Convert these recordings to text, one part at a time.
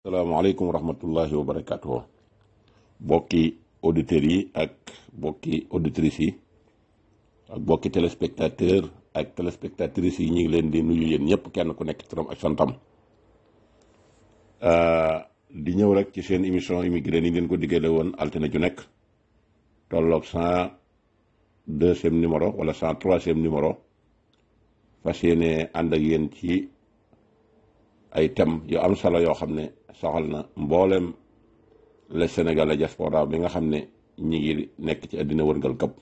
salaamaaleykum wa rahmatullahi wa barakaatuh bokki auditeurs yi ak bokki auditrices yi ak bokki téléspectateur ak téléspectatrices yi ñu ngi leen di nuyu yéen ñëpp kenn ku nekk turam ak santam di ñëw rek ci seen émission immigré ni ngeen ko diggale woon altine ju nekk tolloog 102e numéro wala 103e numéro fas yéene ànd ak yéen ci ay thèmes yu am solo yoo xam ne soxal na mboolem le Sénégalais diaspora bi nga xam ne ñi ngi nekk ci àddina wërngal këpp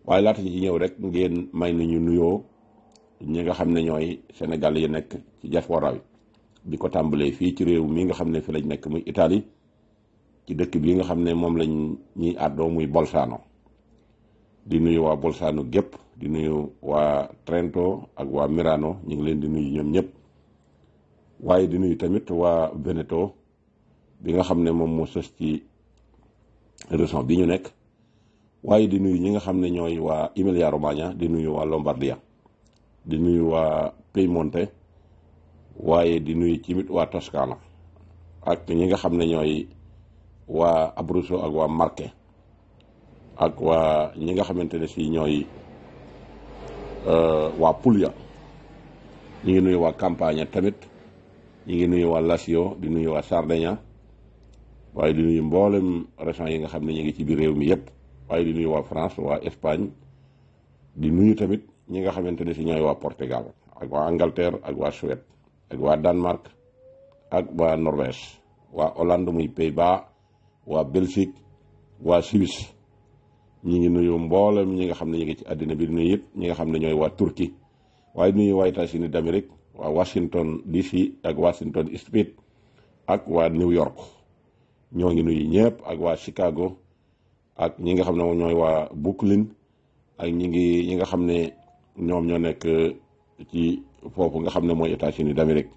waaye laata ci ñëw rek ngeen may nañu nuyoo ñi nga xam ne ñooy Sénégalais yi nekk ci diaspora bi di ko tàmbalee fii ci réew mi nga xam ne fi lañ nekk muy Italie ci dëkk bi nga xam ne moom lañ ñiy àddoo muy Bolzano di nuyu waa Bolzano gépp di nuyu waa Trento ak waa Milano ñu ngi leen di nuyu ñoom ñëpp waaye di nuyu tamit waa Veneto bi nga xam ne moom moo sës ci région bi ñu nekk waaye di nuyu ñi nga xam ne ñooy waa Emilia Romagna di nuyu waa Lombardia di nuyu waa Piemonte waaye di nuyu tamit waa Toscana ak ñi nga xam ne ñooy waa Abruzzo ak waa Marche ak waa ñi nga xamante ne si ñooy waa Puglia ñu ngi nuyu waa Campania tamit ñu ngi nuyu waa Lazio di nuyu waa Sardegna waaye di nuyu mboolem région yi nga xam ne ñu ngi ci biir réew mi yëpp waaye di nuyu waa France waa Espagne di nuyu tamit ñi nga xamante ne si ñooy waa Portugal ak waa Angleterre ak waa Suède ak waa Danemark ak waa Norvège waa Hollande muy Pays-Bas waa Belgique waa Suisse ñi ngi nuyu mboolem ñi nga xam ne ñu ngi ci àddina bi di nuyu yëpp ñi nga xam ne ñooy waa Turquie waaye di nuyu waa États-Unis d'Amérique waa Washington DC ak Washington Street ak waa New York ñoo ngi nuyu ñëpp ak waa Chicago ak ñi nga xam ne moom ñooy waa Brooklyn ak ñi nga xam ne ñoom ñoo nekk ci foofu nga xam ne mooy États-Unis d'Amérique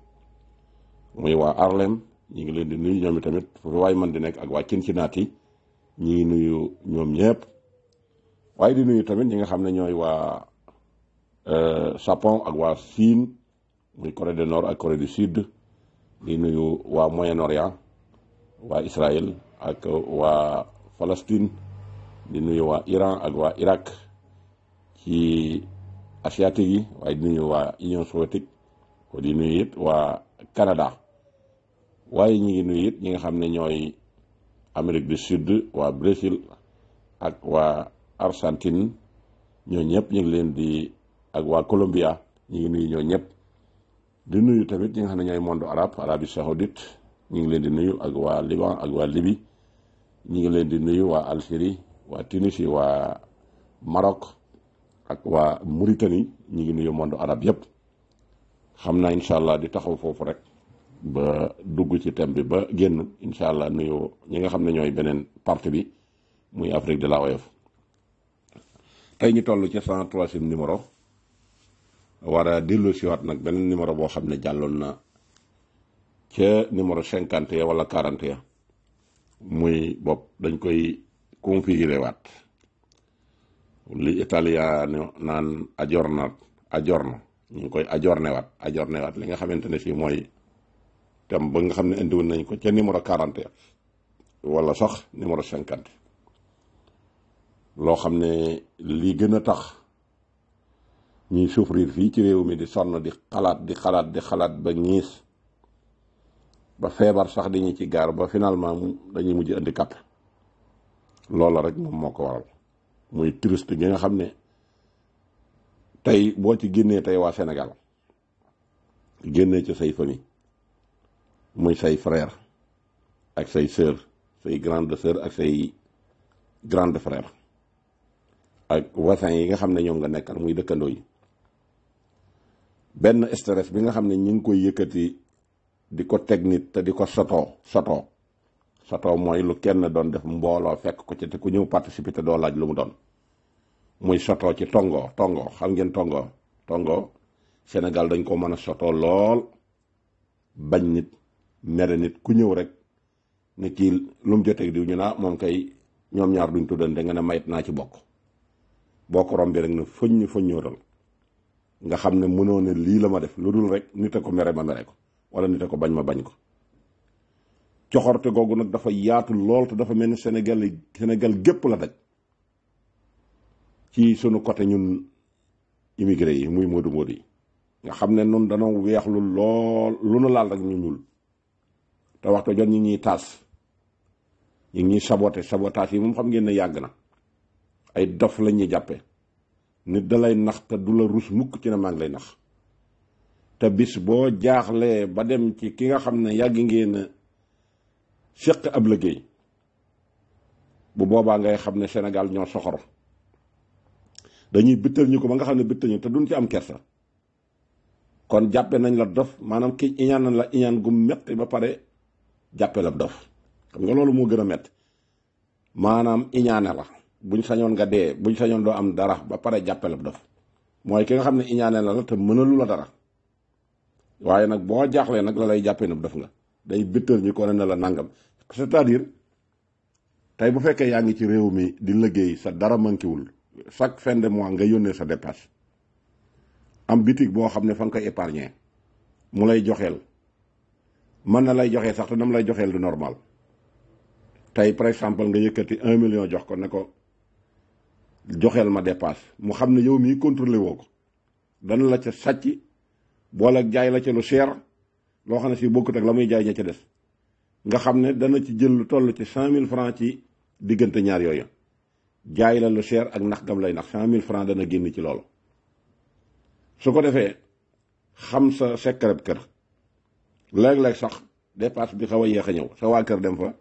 mooy waa Harlem ñi ngi leen di nuyu ñoom tamit foofu waay man di nekk ak waa Cincinnati ñi ngi nuyu ñoom ñëpp waaye di nuyu tamit ñi nga xam ne ñooy waa Japon ak waa Chine muy Corée du Nord ak Corée du Sud di nuyu waa Moyen-Orient waa Israël ak waa Palestine di nuyu waa Iran ak waa Irak ci asiatique yi waaye di nuyu waa Union soviétique ko di nuyu it waa Canada waaye ñi ngi nuyu it ñi nga xam ne ñooy Amérique du Sud waa Brésil ak waa Argentine ñoo ñëpp ñu ngi leen di ak waa Colombia ñu ngi nuyu ñoo ñëpp di nuyu tamit ñi nga xam ne ñooy monde arabe Arabie Saoudite ñu ngi leen di nuyu ak waa Liban ak waa Libye ñu ngi leen di nuyu waa Algérie waa Tunisie waa Maroc ak waa Mauritanie ñu ngi nuyu monde arabe yëpp xam naa incha allah di taxaw foofu rek ba dugg ci thème bi ba génn incha allah nuyu ñi nga xam ne ñooy beneen partie bi muy Afrique de l'OF tey ñu toll ci 103e numéro war a dellu siwaat nag beneen numéro boo xam ne jàlloon na ca numéro 50 ya wala 40 ya muy bopp dañ koy configuré waat li italien naan aggiorno ñu ngi koy aggiorné waat li nga xamante ne si mooy thème ba nga xam ne indiwoon nañ ko ca numéro 40 ya wala sax numéro 50 loo xam ne li gën a tax ñuy souffrir fii ci réew mi di sonn di xalaat ba ñiis ba feebar sax dañu ci gaar ba finalement dañuy mujj handicapé loola rek moom moo ko waral muy triste gi nga xam ne tey boo ci génnee tey waa Sénégal génnee ci say famille muy say frère ak say sœur say grande sœur ak say grande frère ak voisins yi nga xam ne ñoom nga nekkal muy dëkkandoo yi benn stress bi nga xam ne ñu ngi koy yëkkati di ko teg nit te di ko sotoo mooy lu kenn doon def mbooloo fekk ko ci te ku ñëw participer te doo laaj lu mu doon muy sotoo ci tongo xam ngeen tongo Sénégal dañ ko mën a sotoo lool bañ nit mere nit ku ñëw rek ne kii lu mu joteeg diw ñu naa moom kay ñoom ñaar duñ tuddante nga ne mayit naa ci bokk boo ko rombee rek ne fëññootal nga xam ne mënoo ne lii la ma def lu dul rek nit a ko mere ma mere ko wala nit a ko bañ ma bañ ko coxorte googu nag dafa yaatu lool te dafa mel ni Sénégal gépp la daj ci sunu côté ñun immigré yi muy moodu moodu yi nga xam ne nun danoo weexlu lool lu nu laal rek ñu ñuul te waxtu jot ñi ñuy taas ñi ñuy sabotage yi moom xam ngeen ne yàgg na ay dof lañ ñuy jàppe nit da lay nax te du la rus mukk ci ne maa ngi lay nax te bis boo jaaxlee ba dem ci ki nga xam ne yàgg ngeen séq ab liggéey bu boobaa ngay xam ne Sénégal ñoo soxor dañuy bittal ñu ko ba nga xam ne bittal ñu te duñ ci am kersa kon jàppe nañ la dof maanaam ki iñaan nañ la iñaan gu metti ba pare jàppe la dof xam nga loolu moo gën a metti maanaam iñaane la buñ sañoon nga dee buñ sañoon doo am dara ba pare jàppe la dof mooy ki nga xam ne iñaane la te mënalu la dara waaye nag boo jaaxlee nag la lay jàppee ne dof nga day bittal ñu ko ne la nangam c'est-à-dire tey bu fekkee yaa ngi ci réew mi di liggéey sa dara manquéwul chaque fin de mois nga yónnee sa dépasse am bitig boo xam ne fa nga koy épargner mu lay joxeel mën na lay joxee sax te dama lay joxeel du normal tey par exemple nga yëkkati 1 million jox ko ne ko joxeel ma dépasse mu xam ne yow mii contrôlé woo ko dana la ca sàcc boole jaay la ca lu cher loo xam ne si bokkut ak la muy jaay ña ca des nga xam ne dana ci jël lu toll ci 100 000 francs ci diggante ñaar yooyu jaay la lu cher ak nax gam lay nax 100 000 francs dana génn ci loolu su ko defee xam sa secret kër léeg-léeg sax dépasse bi xaw a yéex a ñëw sa waa kër dem fa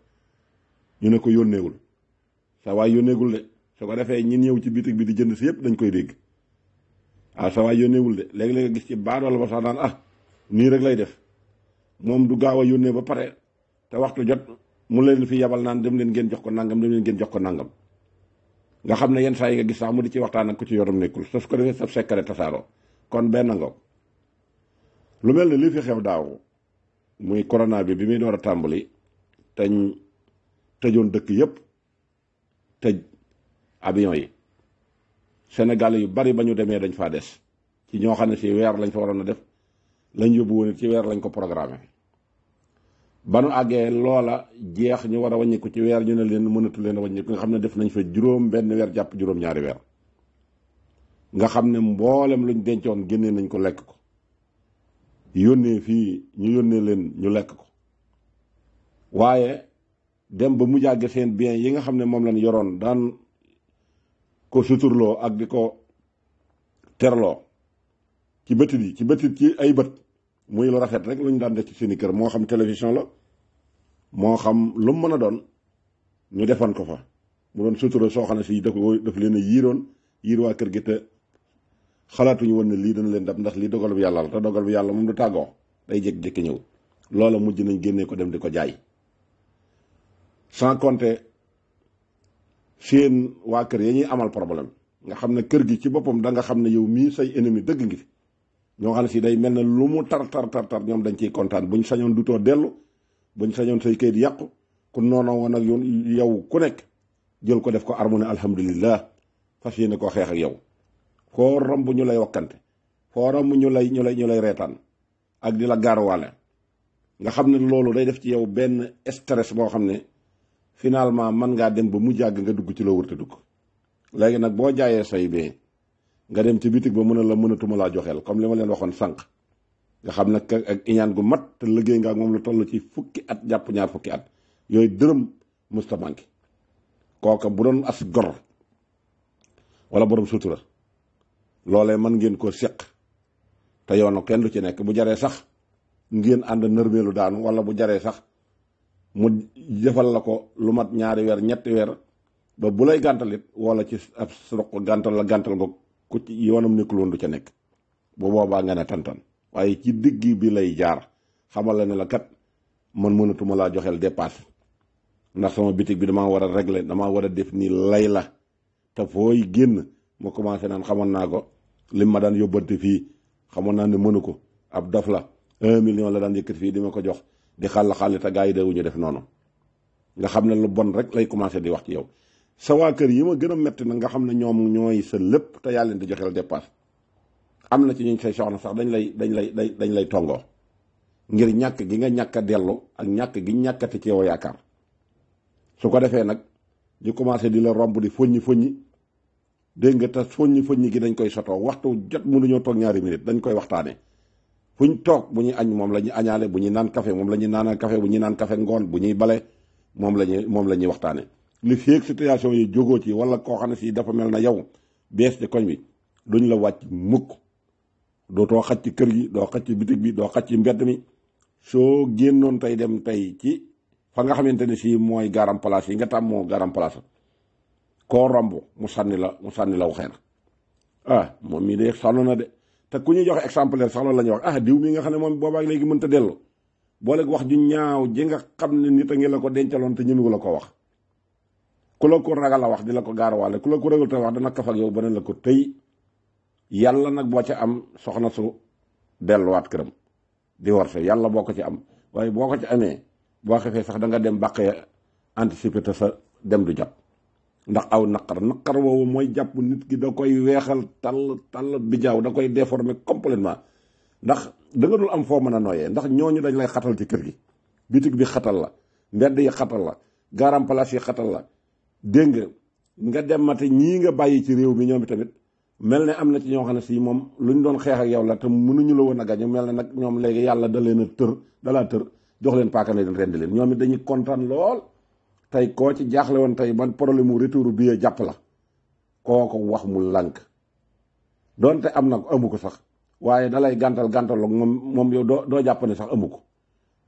ñu ne ko yónneewul sa waay yónneegul de su ko defee ñi ñëw ci bitig bi di jënd si yëpp dañ koy dégg sa waay yónneewul de léegi-léeg gis ci baadoola ba sax naan nii rek lay def moom du gaaw a yónnee ba pare te waxtu jot mu leen fi yabal naan dem leen ngeen jox ko nangam dem leen ngeen jox ko nangam nga xam ne yenn saa yi nga gis sax mu di ci waxtaan ak ku ci yoram nekkul su ko defee sa secret tasaaroo kon benn nga lu mel ne li fi xew daaw muy corona bi muy door a tàmbali teñ tëjoon dëkk yépp tëj avion yi Sénégal yu bari ba ñu demee dañ faa des ci ñoo xam ne si weer lañ fa waroon a def lañ yóbbu woon ci weer lañ ko programmé ba nu àggee loola jeex ñu war a wàññiku ci weer ñu ne leen mënatu leen a wàññiku nga xam ne def nañ fa juróom benn weer jàpp juróom-ñaari weer nga xam ne mboolem luñ dencoon génnee nañ ko lekk ko yónnee fii ñu yónnee leen ñu lekk ko waaye dem ba mu jàgge seen bien yi nga xam ne moom lañ yoroon daan ko suturloo ak di ko terloo ci bëtit yi ci ay bët muy lu rafet rek lu ñu daan def ci seeni kër moo xam télévision la moo xam lu mu mën a doon ñu defan ko fa mu doon sutura soo xam ne si daf leen a yiir waa kër gi te xalaatuñu woon ne lii dana leen dab ndax lii dogal bu yàlla la te dogal bu yàlla moom du tàggoo day jékki-jékki ñëw loola mujj nañ génnee ko dem di ko jaay sans compter seen waa kër ya ñuy amal problème nga xam ne kër gi ci boppam da nga xam ne yow mii say ennemi dëgg ngi fi ñoo xam ne si day mel ne lu mu tar ñoom dañ ciy kontaan buñ sañoon dutoo dellu buñ sañoon say kayit yàqu ku noonu woon ak yow ku nekk jël ko def ko armu ne alhamdulillah fas yéene koo xeex ak yow foo romb ñu lay wakkante foo romb ñu lay reetaan ak di la gaaruwaale nga xam ne loolu day def ci yow benn stress boo xam ne finalement mën ngaa dem ba mu jàgg nga dugg ci loo wërta dugg léegi nag boo jaayee say bee nga dem ci bitig ba mën a la mënatuma laa joxeel comme li ma leen waxoon sànq nga xam ne ak iñaan gu mat te liggéey nga ak moom lu toll ci fukki at jàpp ñaar fukki at yooyu dërëm musta manqué kooka bu doon as gor wala borom sutura loolee mën ngeen koo séq te yoonu kenn du ci nekk bu jaree sax ngeen ànd nërmeelu daanu wala bu jaree sax mu defal la ko lu mat 2 weer 3 weer ba bu lay gàntalit wala ci ab suroq gàntal nga ku ci yoonam nekkul woon du ca nekk bu boobaa nga ne tantan waaye ci digg bi lay jaar xamal la ne la kat man mënatuma laa joxeel dépasse ndax sama bitig bi damaa war a régler damaa war a def nii lay la te fooy génn mu commencé naan xamoon naa ko lim ma daan yóbbante fii xamoon naa ne mënu ko ab dof la 1 million la daan yëkkati fii di ma ko jox di xàll te gaa yi dawuñu def noonu nga xam ne lu bon rek lay commencé di wax ci yow sa waa kër yi ma gën a metti nag nga xam ne ñoom ñooy sa lépp te yàlla leen di joxeel dépasse am na ci ñu say soxna sax dañ lay tongoo ngir ñàkk gi nga ñàkk a dellu ak ñàkk gi ñàkkati ci yow yaakaar. su ko defee nag ñu commencé di la romb di foññi dégg nga te foññi gi dañ koy sotoo waxtu jot mënuñoo toog ñaari minute dañ koy waxtaane fuñ toog bu ñuy añ moom la ñuy añaale, bu ñuy naan café moom la ñuy naanal café, bu ñuy naan café ngoon, bu ñuy bale moom la ñuy waxtaane. li feeg situation yi jógoo ci wala koo xam ne si dafa mel na yow bees ci koñ bi duñ la wàcc mukk. dootoo xaj ci kër gi, doo xaj ci bitig bi, doo xaj ci mbedd mi. soo génnoon tey dem tey ci fa nga xamante ne si mooy garam place yi nga tam moo garam place koo romb mu sànni la wu xeer. moom mii de sonn na de. te ku ñuy joxe exemplaire sax loolu la ñuy wax diw mi nga xam ne moom boobaak léegi mënta dellu boole wax ju ñaaw ji nga xam ne nit a ngi la ko dencaloon te ñëmewu la ko wax. ku la ko ragal a wax di la ko gaarawaale, ku la ko ragal te wax dana kaf ak yow ba ne la ko tëy. yàlla nag boo ca am soxna su delluwaat këram di war sa yàlla boo ko ci am, waaye boo ko ci amee boo xefee sax da nga dem bàqee anticiper te sa dem du jot. ndax aw naqar woowu mooy jàpp nit ki da koy weexal tall bijaaw, da koy déformer complètement. ndax da nga dul am foo mën a nooyee, ndax ñooñu dañ lay xatal ci kër gi. bitig bi xatal la, mbedd yi xatal la, garam place yi xatal la. dégg nga demate ñii nga bàyyi ci réew mi ñoom tamit mel ne am na ci ñoo xam ne si moom lu ñu doon xeex ak yow la te mënuñu la woon a gañu mel ne nag ñoom léegi yàlla da leen a dalaa tër jox leen paaka ne leen rendi leen. ñoom it dañuy kontaan lool. tey koo ci jaaxle woon tey ban problème mu retour bi jàpp la koo ko wax mu lànk doonte am na ko amu ko sax waaye dalay gàntal moom yow doo jàpp ne sax amu ko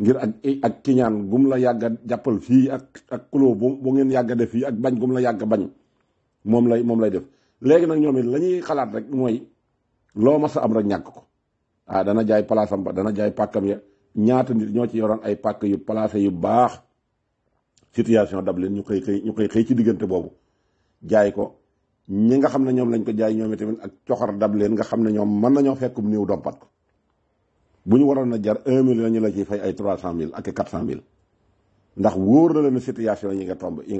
ngir ak kiñaan gum la yàgga jàppal fii ak kuloo bu ngeen yàgga def fii ak bañ gum la yàgga bañ moom lay def. léegi nag ñoom it la ñuy xalaat rek mooy loo mas a am rek ñàkk ko. dana jaay palaasam ba, dana jaay pàkkam ya. ñaata nit ñoo ci yoroon ay pàkk yu placé yu baax situation dab leen ñu koy xëy ci diggante boobu jaay ko. ñi nga xam ne ñoom lañ ko jaay ñoom tamit ak coxar dab leen nga xam ne ñoom mën nañoo fekkum néew dompat ko. bu ñu waroon a jar 1 million ñu la ciy fay ay 300 000 ak 400 000 ndax wóor na leen situation yi nga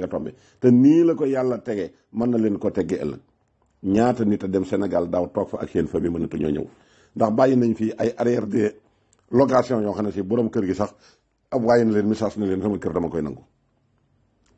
tombé te nii la ko yàlla tege mën na leen ko teggee ëllëg. ñaata nit a dem Sénégal daaw toog fa ak seen famille mënatu ñoo ñëw ndax bàyyi nañ fii ay arrière de location yoo xam ne si borom kër gi sax ab waaye na leen message na leen sama kër dama koy nangu.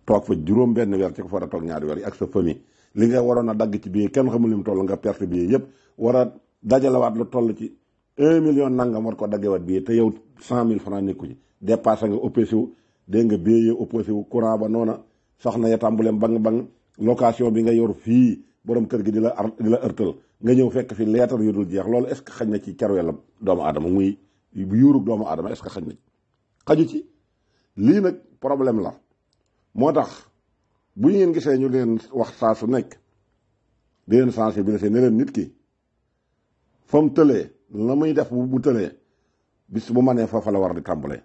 toog fa juróom benn weer ci ko fa war a toog ñaari weer yi ak sa famille li nga waroon a dagg ci billet kenn xamul lim toll nga perte billet yëpp war a dajalawaat lu toll ci 1 million nangam war ko daggewaat billet te yow 100 000 francs nekku ci dépassé nga opposé wu dégg nga billet yi opposé wu courant ba noona soxna ya tàmbuleem bang location bi nga yor fii borom kër gi di la ërtal nga ñëw fekk fi leetar yu dul jeex loolu est ce que xañ na ci caruwee la doomu aadama muy yuurug doomu aadama est ce que xañ na ci xaju ci lii nag problème la. moo tax bu ñu ngeen gisee ñu leen wax saa su nekk di leen sensibiliser ne leen nit ki fa mu tëlee la muy def bu tëlee bis bu ma nee foofa la war di tàmbalee.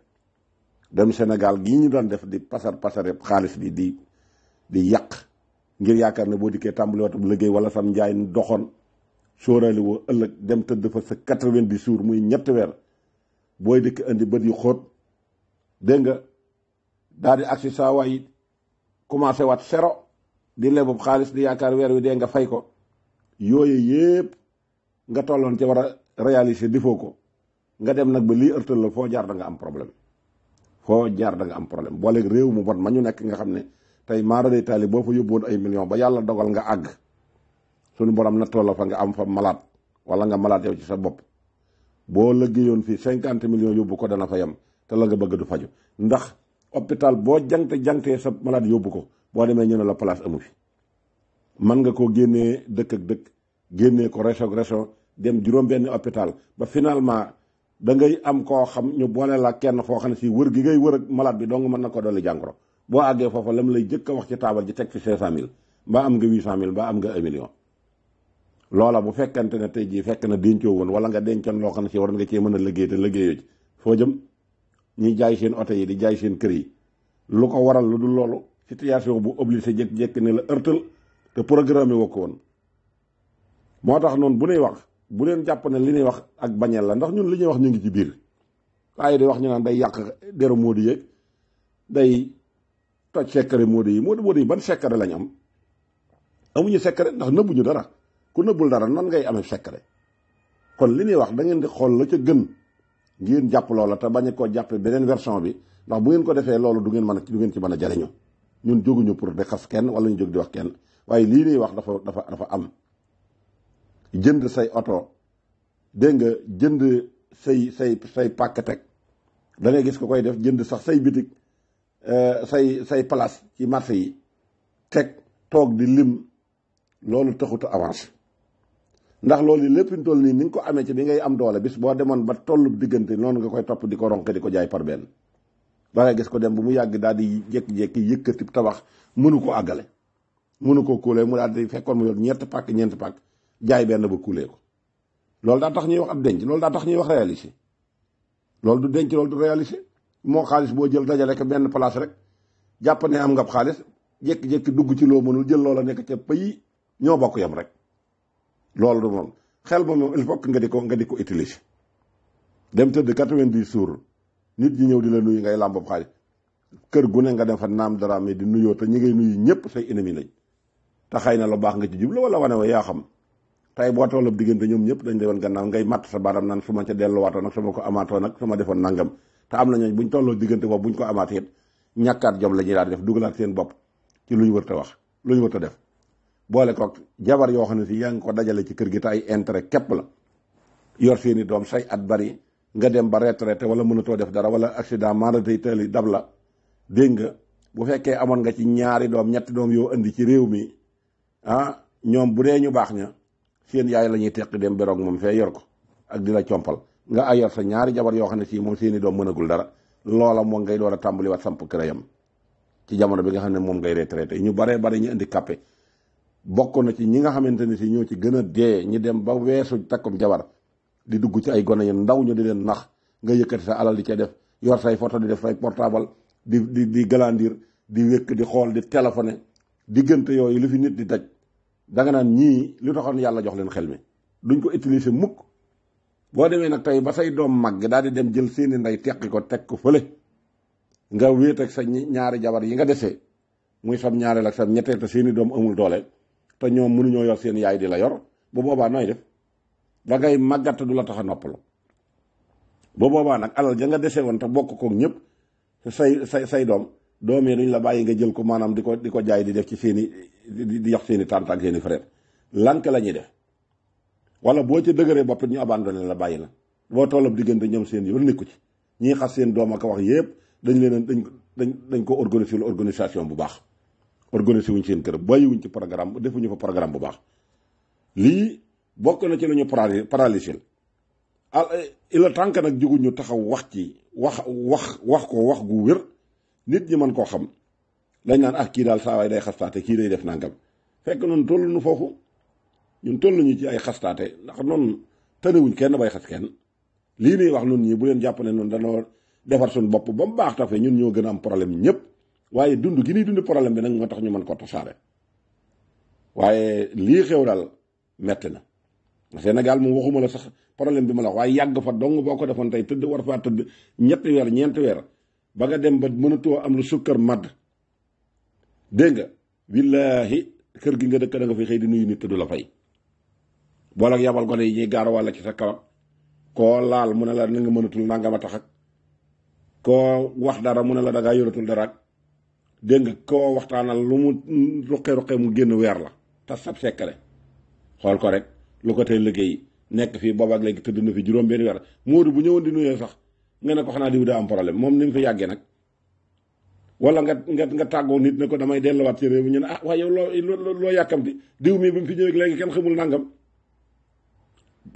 dem Sénégal gii ñu doon def di pasare xaalis bi di yàq ngir yaakaar ne boo dikkee tàmbali watum liggéey wala sam njaay doxoon sóoraali woo ëllëg dem tëdd fa sa 90 jours muy ñetti weer booy dikk indi bët yu xóot dégg nga daal di agsi saa waay commencé waat sero di lebub xaalis di yaakaar weer wi dee nga fay ko yooyu yëpp nga tolloon ci war a réaliser di foo ko nga dem nag ba lii ërtal la foo jaar da nga am problème boo léegi réew mu bon ma ñu nekk nga xam ne tey maara day taali boo fa yóbbuwoon ay millions ba yàlla dogal nga àgg suñu borom nattoo la fa nga am fa malade wala nga malade yow ci sa bopp boo liggéeyoon fii 50 millions yóbbu ko dana fa yem te la nga bëgg du faju ndax hôpital boo jangtee sa malade yóbbu ko boo demee ñu ne la place amu fi mën nga koo génnee dëkk ak dëkk génnee ko région dem juróom-benn hôpital ba finalement da ngay am koo xam ñu boole la kenn foo xam ne si wër gi ngay wër ak malade bi dong mën na ko dolli jàngoro boo àggee foofa lam lay jëkk a wax ci taabal ji teg fi 500 000 mbaa am nga 800 000 mbaa am nga 1 million. loola bu fekkante ne tey jii fekk na dencoo woon wala nga dencoon loo xam ne si war nga cee mën a liggéey te liggéeyoo ci foo jëm ñuy jaay seen oto yi di jaay seen kër yi lu ko waral lu dul loolu situation bu obligé jékki-jékki ne la ërtal te programme woo ko woon. moo tax noonu bu ñuy wax bu leen jàpp ne li ñuy wax ak bañeel la ndax ñun li ñuy wax ñu ngi ci biir waaye di wax ñu naan day yàq deru Modou yeeg day toj secret Modou yi ban secret lañ am amuñu secret ndax nëbbuñu dara ku nëbbul dara nan ngay amee secret kon li ñuy wax da ngeen di xool la ca gën ngeen jàpp loola te bañ a koo jàppe beneen version bi, ndax bu ngeen ko defee loolu du ngeen ci mën a jariñu. ñun jóguñu pour di xas kenn wala ñu jóg di wax kenn, waaye lii ñuy wax dafa am. jënd say oto, dégg nga, jënd say pàkk teg, da ngay gis ko koy def, jënd sax say bitig, say place ci marché yi teg, toog di lim. loolu taxut a avance, ndax loolu lépp ñu toll nii ni nga ko amee ci bi ngay am doole, bis boo demoon ba tollu diggante noonu nga koy topp di ko ronke di ko jaay par benn. da ngay gis ko dem bu mu yàgg daal di jékki-jékki yëkkati tabax mënu ko àggale, mënu ko kuulee, mu daal di fekkoon mu yor ñeenti pàkk jaay benn ba kuulee ko. loolu daa tax ñuy wax ab denc, loolu daa tax ñuy wax réalisé. loolu du denc, loolu du réalisé. moo xaalis boo jël dajale ko benn place rek jàpp ne am nga xaalis, jékki-jékki dugg ci loo mënul, jël loola nekk ca pays ñoo bokk yam rek. loolu du moom xel moom il faut que nga di ko utiliser. dem tëdd 90 jours nit ñi ñëw di la nuyu ngay làmbob xaalis, kër gu ne nga dem fa naam dara mais di nuyoo te ñi ngay nuyu ñëpp say ennemi lañ. te xëy na lu baax nga ci jublu wala wane wa yaa xam. tey boo tolloo diggante ñoom ñëpp dañ lay wan gannaaw ngay matt sa baram naan su ma ca delluwaatoo nag su ma ko amaatoo nag su ma defoon nangam. te am na ñooñ buñ tolloo diggante boobu buñ ko amaat it ñàkkaat jom la ñuy daal di def dugalaat seen bopp ci lu ñu wër ta wax lu ñu wër ta def. boole koog jabar yoo xam ne si yaa ngi ko dajale ci kër gi te ay intérêt képp la, yor seeni doom say at bari nga dem ba retraité wala mënatoo def dara wala accident maanaam day teel dab la. dégg nga bu fekkee amoon nga ci ñaari doom ñetti doom yoo indi ci réew mi ñoom bu dee ñu baax ña seen yaay la ñuy teq dem beroog moom fee yor ko ak di la compal nga ay yor sa ñaari jabar yoo xam ne si moom seeni doom mënagul dara. loola moom ngay door a tàmbaliwaat samp kërayam ci jamono bi nga xam ne moom ngay retraité. ñu baree bari ñu indi kappe bokk na ci ñi nga xamante ne si ñoo ci gën a dee ñi dem ba weesu takkum jabar di dugg ci ay gone yu ndaw ñu di leen nax nga yëkkati sa alal di ca def, yor say photo di def say portable di galandir di wékk di xool di téléphoné. diggante yooyu lu fi nit di daj da nga naan ñii lu taxoon yàlla jox leen xel mi duñ ko utiliser mukk. boo demee nag tey ba say doom màgg daal di dem jël seeni ndey teqi ko teg ko fële nga wéet ak sa ñaari jabar yi nga desee muy sam ñaareel ak sam ñetteel te seeni doom amul doole te ñoom mënuñoo yor seen yaay di la yor, bu boobaa nooy def? da ngay màggat du la tax a noppalu. bu boobaa nag alal ja nga dese woon te bokk koog ñëpp say doom yi duñ la bàyyi nga jël ko maanaam di ko jaay di def ci seeni di yox seeni tante ak seeni frère. lank la ñuy def wala boo ci dëgëree bopp ñu abandonné la bàyyi la. boo tollab diggante ñoom seen yoon nekku ci ñii xas seen doom ak wax yëpp dañ ko organiser organisation bu baax. organisé wuñ seen kër bàyyiwuñ ci programme defuñu fa programme bu baax. lii bokk na ci la ñu paralysé il est temps que nag juguñu taxaw wax ci wax ko gu wér nit ñi mën koo xam. dañ naan kii daal saa waay day xastaate kii day def nangam fekk noonu toll nu foofu ñun toll ñu ci ay xastaate ndax noonu tënewuñ kenn bay xas kenn. lii nuy wax nun ñi bu leen jàpp ne noonu danoo defar suñu bopp ba mu baax tafe ñun ñoo gën a am problème ñëpp. waaye dund gi ñuy dund problème bi nag moo tax ñu mën ko tasaare. waaye lii xew daal metti na. Sénégal moom waxuma la sax problème bi ma la wax waaye yàgg fa dong boo ko defoon tey tëdd war faa tëdd ñetti weer ñeenti weer ba nga dem ba mënatoo am lu sukkar madd. dégg nga billaahi kër gi nga dëkk da nga fay xëy di nuyu nit te du la fay. boole ak yabal gone yi ñuy gaar walla ci sa kawam koo laal mu ne la na nga mënatul nangam a tax ak koo wax dara mu ne la da ngaa yoratul dara. dégg nga koo waxtaanal lu mu ruqe mu génn weer la te sab sekkale xool ko rek lu ko tey liggéey nekk fii booba ak léegi tëdd na fi juróom-benn weer Moodu bu ñëwoon di nuyoo sax nga ne ko xanaa diw daa am problème moom ni mu fi yàggee nag. wala nga tàggoo nit ne ko damay delluwaat ci réew mi ñu ne waaye yow loo yàkkamti diw mi bi mu fi ñëwee léegi kenn xamul nangam.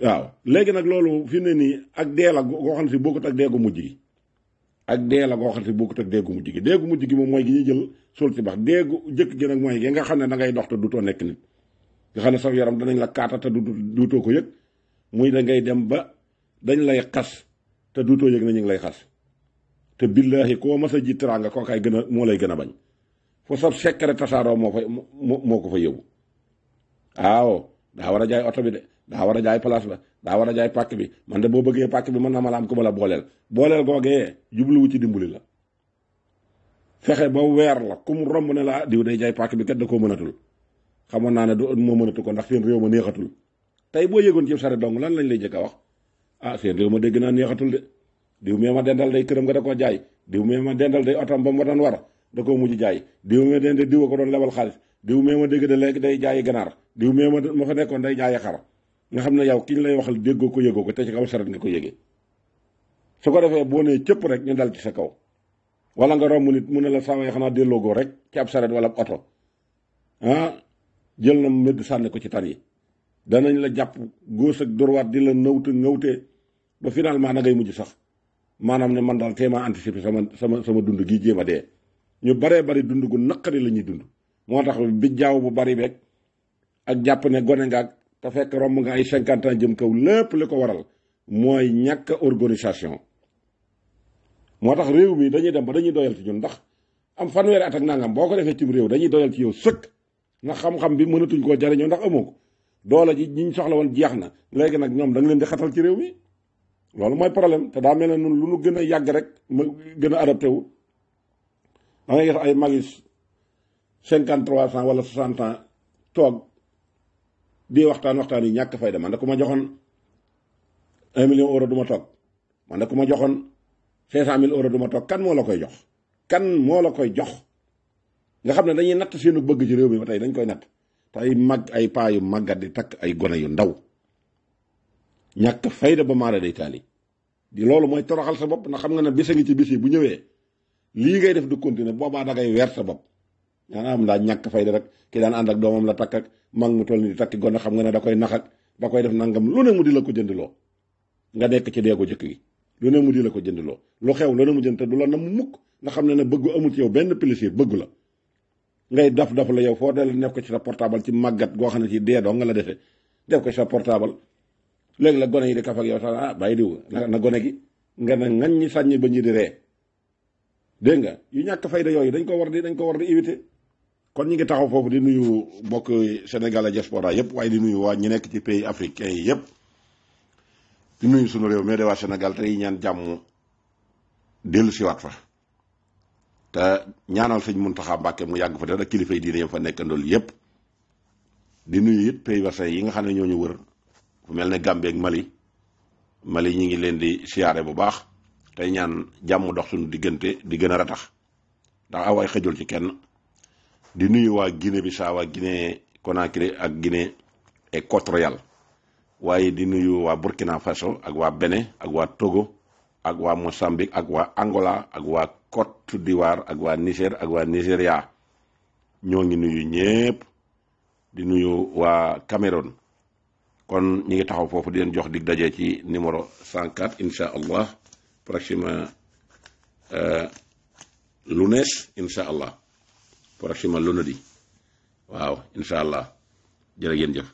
waaw léegi nag loolu fi ne nii ak dee la goo xam ne si bokkut ak deegu mujj gi. ak dee la goo xam ne bokkut ak deegu mujj gi deegu mujj gi moom mooy gi ñuy jël suul ci bax deegu jëkk gi nag mooy gi nga xam ne da ngay dox te dutoo nekk nit nga xam ne sa yaram danañ la kaata te duutoo ko yëg muy da ngay dem ba dañ lay xas te duutoo yëg na ñu ngi lay xas te billaahi koo mas a ji teraanga kookaay moo lay gën a bañ fo sa secret tasaaroo moo ko fa yóbbu. waaw daa war a jaay oto bi de daa war a jaay place ba daa war a jaay pàkk bi man de boo bëggee pàkk bi mën na ma la am ko ma la booleel googee jubluwu ci dimbali la fexe ba weer la ku mu romb ne la diw day jaay pàkk bi kat da koo mënatul xamoon naa ne du moo mënatu ko ndax seen réew ma neexatul tey boo yëgoon ci sare dong lan lañ lay jëkk a wax seen réew ma dégg naa neexatul de diw mee ma dendal day këram nga da koo jaay, diw mee ma dendal day otom ba mu doon war da koo mujj jaay, diw mee dende diw ko doon lebal xaalis, diw mee ma dégg de léegi day jaayi ganaar, diw mee ma fa nekkoon day jaayi xar. nga xam ne yow ki ñu lay waxal déggoo ko yëgoo ko te ci kaw saret nga ko yëgee. su ko defee boo nee cëpp rek ñu dal ci sa kaw, wala nga romb nit mu ne la saa xanaa delloogoo rek ci ab saret wala ab oto jël na mbedd sànni ko ci tan yi. danañ la jàpp gauche ak droite di la ngawtee ba finalement na ngay mujj sax maanaam ne man daal téemaa anticiper sama dund gii jéem a dee. ñu baree bari dund gu naqari la ñuy dund. moo tax bi jaaw bu bari beeg ak jàpp ne gone nga te fekk romb nga ay 50 ans jëm kaw lépp li ko waral mooy ñàkk organisation. moo tax réew mi dañuy dem ba dañuy doyal ci ñun ndax am fanweeri at ak nangam boo ko defee cim réew dañuy doyal ci yow sëkk ndax xam-xam bi mënatuñ koo jariñoo ndax amoo ko. doole ji ñi ñu soxla woon jeex na léegi nag ñoom da nga leen di xatal ci réew mi loolu mooy problème te daa mel ne nun lu nu gën a yàgg rek mu gën a adapté wu. da ngay gis ay magis 53 ans wala 60 ans toog di waxtaan yi ñàkk fayda. man da ku ma joxoon 1 million euro du ma toog, man da ku ma joxoon 500 000 euro du ma toog. kan moo la koy jox? kan moo la koy jox? nga xam ne dañuy natt seenu bëgg ci réew mi ba tey dañ koy natt. te ay paa yu màggat di takk ay gone yu ndaw ñàkk fayda ba maara day taali di loolu mooy toroxal sa bopp ndax xam nga ne bisa ngi ci bis yi bu ñëwee lii ngay def du continuer boobaa da ngay weer sa bopp. maanaam daa ñàkk fayda rek ki daan ànd ak doomam la takk ak mag mu toll ni di takki gone xam nga ne da koy nax ak da koy def nangam lu ne mu di la ko jëndloo nga nekk ci deegu jëkk gi lu ne mu di la ko jëndloo lu xew lu ne mu jënd te du la na mu mukk nga xam ne bëggu amul ci yow benn plaisir bëggu la. ngay daf la yow foo del nekk ko ci sa portable ci màggat goo xam ne ci dee doo nga la defee def ko ci sa portable léegi la gone yi di kaf ak yow sax bàyyi diw na gone gi nga ne ngañ ñi sàññi ba ñi di ree. dégg nga yu ñàkk fayda yooyu dañ ko war di éviter. kon ñi ngi taxaw foofu di nuyu mbokk Sénégal ak diaspora yëpp waaye di nuyu waa ñi nekk ci pays africain yi yëpp di nuyu sunu réew mais de waa Sénégal tey ñaan jàmm dellu siwaat fa te ñaanal sëñ Muntaxa Mbàkke mu yàgg fa te ak kilifa yi diine yam fa nekkandool yépp di nuyu it pays voisins yi nga xam ne ñoo ñu wër fu mel ne Gambie ak Mali ñi ngi leen di siyaare bu baax tey ñaan jàmm dox suñu diggante di gën a ratax ndax awaay xëjul ci kenn. di nuyu waa Guinée Bissau waa Guinée Conakry ak Guinée équatoriale waaye di nuyu waa Burkina Faso ak waa Bénin ak waa Togo ak waa Mozambique ak waa Angola ak waa Côte d'Ivoire ak waa Niger ak waa Nigéria ñoo ngi nuyu ñépp di nuyu waa Cameroun. kon ñi ngi taxaw foofu di leen jox dig daje ci numéro 104 incha allah prochaine lunes incha allah prochaine lundi waaw incha allah jërë ngeen jëf.